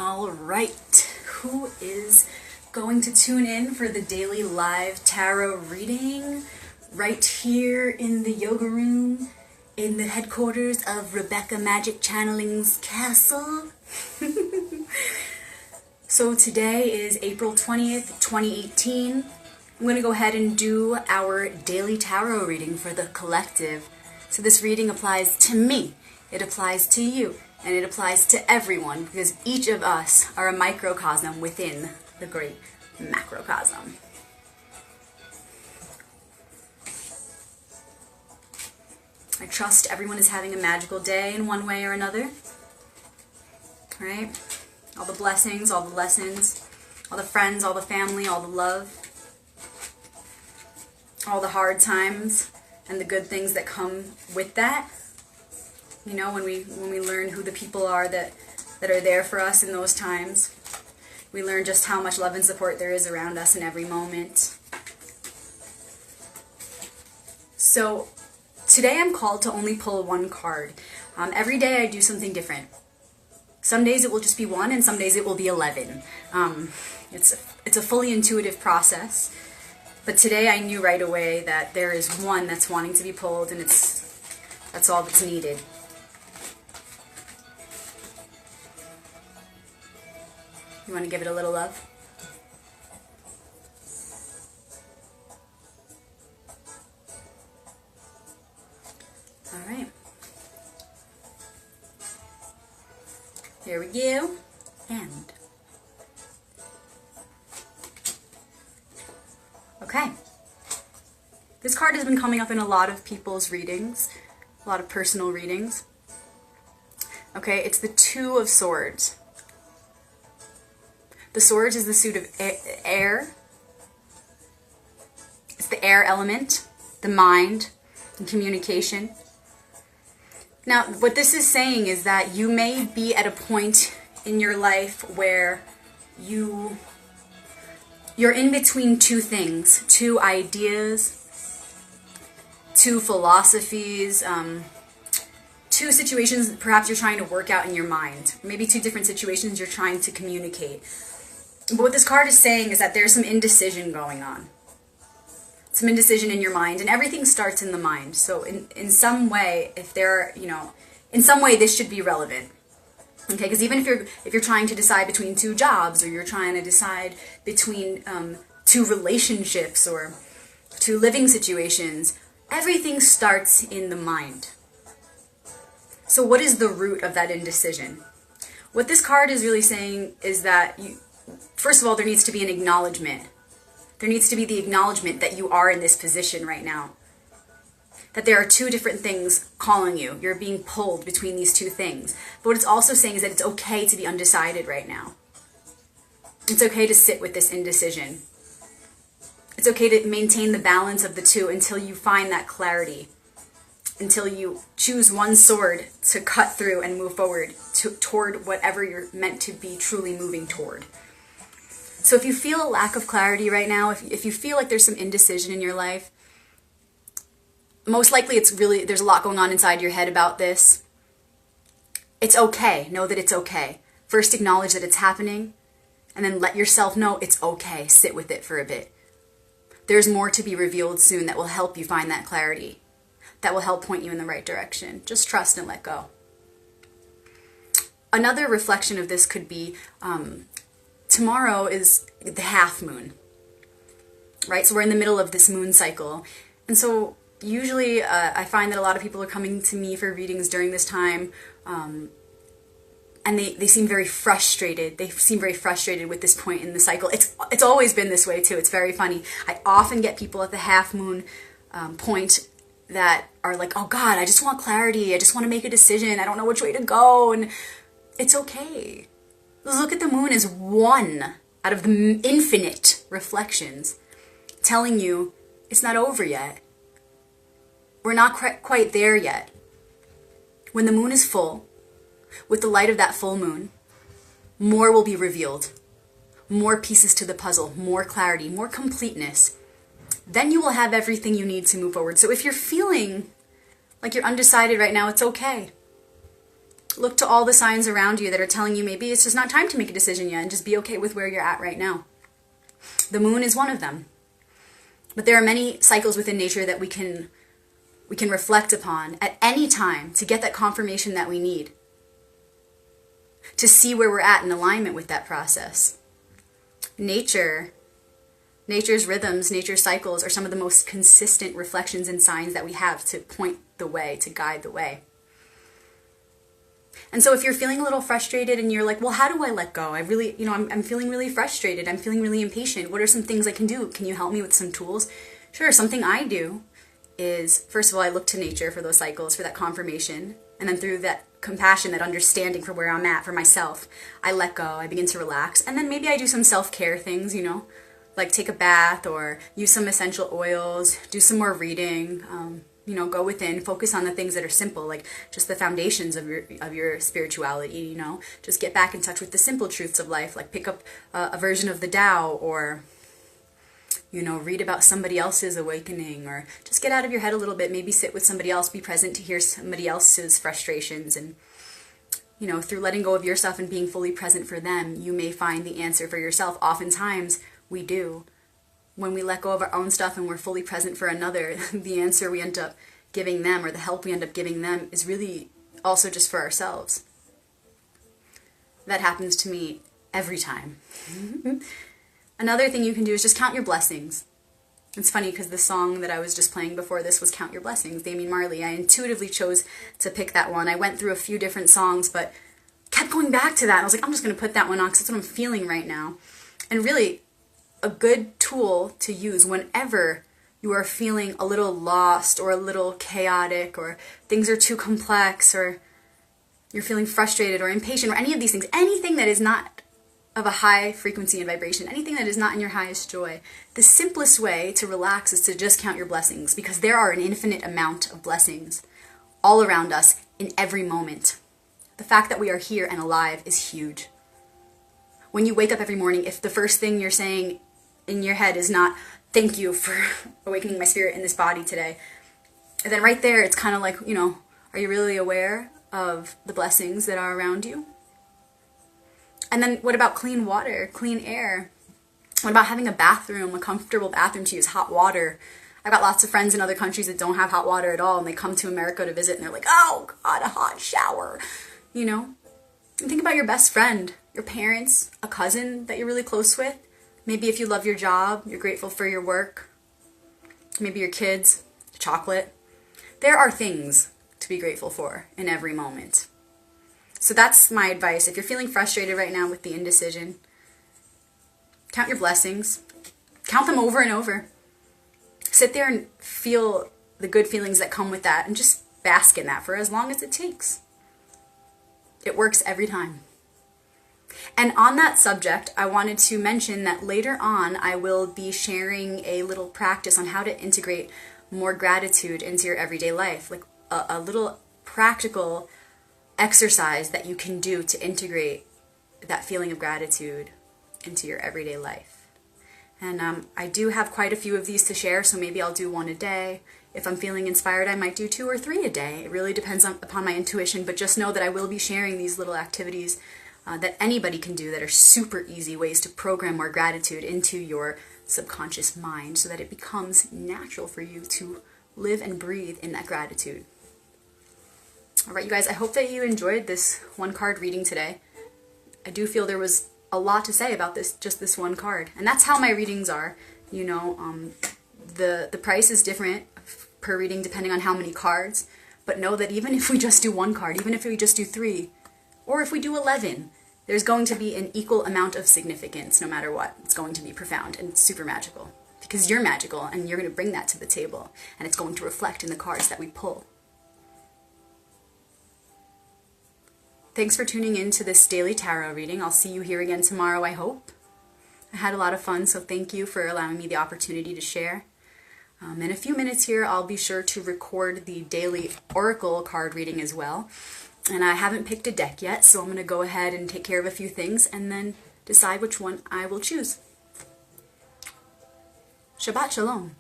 All right, who is going to tune in for the daily live tarot reading right here in the yoga room in the headquarters of Rebecca Magick Channeling's castle? So today is April 20th, 2018. I'm going to go ahead and do our daily tarot reading for the collective. So this reading applies to me, it applies to you, and it applies to everyone because each of us are a microcosm within the great macrocosm. I trust everyone is having a magical day in one way or another. Right? All the blessings, all the lessons, all the friends, all the family, all the love, all the hard times and the good things that come with that. You know, when we learn who the people are that are there for us in those times, we learn just how much love and support there is around us in every moment. So today I'm called to only pull one card. Every day I do something different. Some days it will just be one, and some days it will be 11. It's a fully intuitive process. But today I knew right away that there is one that's wanting to be pulled, and that's all that's needed. You want to give it a little love? All right. Here we go. And okay. This card has been coming up in a lot of people's readings, a lot of personal readings. Okay, it's the Two of Swords. The Swords is the suit of air. It's the air element, the mind, and communication. Now, what this is saying is that you may be at a point in your life where you're in between two things, two ideas, two philosophies, two situations perhaps you're trying to work out in your mind. Maybe two different situations you're trying to communicate. But what this card is saying is that there's some indecision going on. Some indecision in your mind, and everything starts in the mind. So in some way, in some way this should be relevant. Okay, because even if you're trying to decide between two jobs, or you're trying to decide between two relationships or two living situations, everything starts in the mind. So what is the root of that indecision? What this card is really saying is that first of all, there needs to be an acknowledgement. There needs to be the acknowledgement that you are in this position right now. That there are two different things calling you. You're being pulled between these two things. But what it's also saying is that it's okay to be undecided right now. It's okay to sit with this indecision. It's okay to maintain the balance of the two until you find that clarity. Until you choose one sword to cut through and move forward toward whatever you're meant to be truly moving toward. So if you feel a lack of clarity right now, if you feel like there's some indecision in your life, most likely there's a lot going on inside your head about this. It's okay. Know that it's okay. First acknowledge that it's happening, and then let yourself know it's okay. Sit with it for a bit. There's more to be revealed soon that will help you find that clarity, that will help point you in the right direction. Just trust and let go. Another reflection of this could be tomorrow is the half moon, right? So we're in the middle of this moon cycle. And so usually I find that a lot of people are coming to me for readings during this time, and they seem very frustrated. They seem very frustrated with this point in the cycle. It's always been this way too. It's very funny. I often get people at the half moon point that are like, oh God, I just want clarity. I just want to make a decision. I don't know which way to go. And it's okay. Look at the moon as one out of the infinite reflections telling you it's not over yet. We're not quite there yet. When the moon is full, with the light of that full moon, more will be revealed. More pieces to the puzzle, more clarity, more completeness. Then you will have everything you need to move forward. So if you're feeling like you're undecided right now, it's okay. Look to all the signs around you that are telling you maybe it's just not time to make a decision yet, and just be okay with where you're at right now. The moon is one of them. But there are many cycles within nature that we can reflect upon at any time to get that confirmation that we need, to see where we're at in alignment with that process. Nature's rhythms, nature's cycles are some of the most consistent reflections and signs that we have to point the way, to guide the way. And so if you're feeling a little frustrated and you're like, well, how do I let go? I'm feeling really frustrated. I'm feeling really impatient. What are some things I can do? Can you help me with some tools? Sure, something I do is, first of all, I look to nature for those cycles, for that confirmation. And then through that compassion, that understanding for where I'm at, for myself, I let go, I begin to relax. And then maybe I do some self-care things, like take a bath or use some essential oils, do some more reading, go within, focus on the things that are simple, like just the foundations of your spirituality, just get back in touch with the simple truths of life, like pick up a version of the Tao, or read about somebody else's awakening, or just get out of your head a little bit, maybe sit with somebody else, be present to hear somebody else's frustrations, and through letting go of yourself and being fully present for them, you may find the answer for yourself. Oftentimes we do. When we let go of our own stuff and we're fully present for another, the answer we end up giving them, or the help we end up giving them, is really also just for ourselves. That happens to me every time. Another thing you can do is just count your blessings. It's funny because the song that I was just playing before this was Count Your Blessings, Damian Marley. I intuitively chose to pick that one. I went through a few different songs, but kept going back to that. I was like, I'm just going to put that one on because that's what I'm feeling right now. And really, a good tool to use whenever you are feeling a little lost or a little chaotic, or things are too complex, or you're feeling frustrated or impatient, or any of these things, anything that is not of a high frequency and vibration, anything that is not in your highest joy, the simplest way to relax is to just count your blessings, because there are an infinite amount of blessings all around us in every moment. The fact that we are here and alive is huge. When you wake up every morning, if the first thing you're saying in your head is not, thank you for awakening my spirit in this body today, and then right there it's kind of like, are you really aware of the blessings that are around you? And then what about clean water, clean air? What about having a bathroom, a comfortable bathroom to use, hot water? I've got lots of friends in other countries that don't have hot water at all, and they come to America to visit and they're like, oh God, a hot shower, And think about your best friend, your parents, a cousin that you're really close with. Maybe if you love your job, you're grateful for your work. Maybe your kids, chocolate. There are things to be grateful for in every moment. So that's my advice. If you're feeling frustrated right now with the indecision, count your blessings. Count them over and over. Sit there and feel the good feelings that come with that, and just bask in that for as long as it takes. It works every time. And on that subject, I wanted to mention that later on I will be sharing a little practice on how to integrate more gratitude into your everyday life, like a little practical exercise that you can do to integrate that feeling of gratitude into your everyday life. And I do have quite a few of these to share, so maybe I'll do one a day. If I'm feeling inspired, I might do 2 or 3 a day. It really depends upon my intuition, but just know that I will be sharing these little activities that anybody can do that are super easy ways to program more gratitude into your subconscious mind so that it becomes natural for you to live and breathe in that gratitude. All right, you guys, I hope that you enjoyed this one card reading today. I do feel there was a lot to say about just this one card. And that's how my readings are. The price is different per reading depending on how many cards. But know that even if we just do 1 card, even if we just do 3, or if we do 11, there's going to be an equal amount of significance no matter what. It's going to be profound and super magical. Because you're magical and you're going to bring that to the table. And it's going to reflect in the cards that we pull. Thanks for tuning in to this daily tarot reading. I'll see you here again tomorrow, I hope. I had a lot of fun, so thank you for allowing me the opportunity to share. In a few minutes here, I'll be sure to record the daily oracle card reading as well. And I haven't picked a deck yet, so I'm going to go ahead and take care of a few things and then decide which one I will choose. Shabbat Shalom.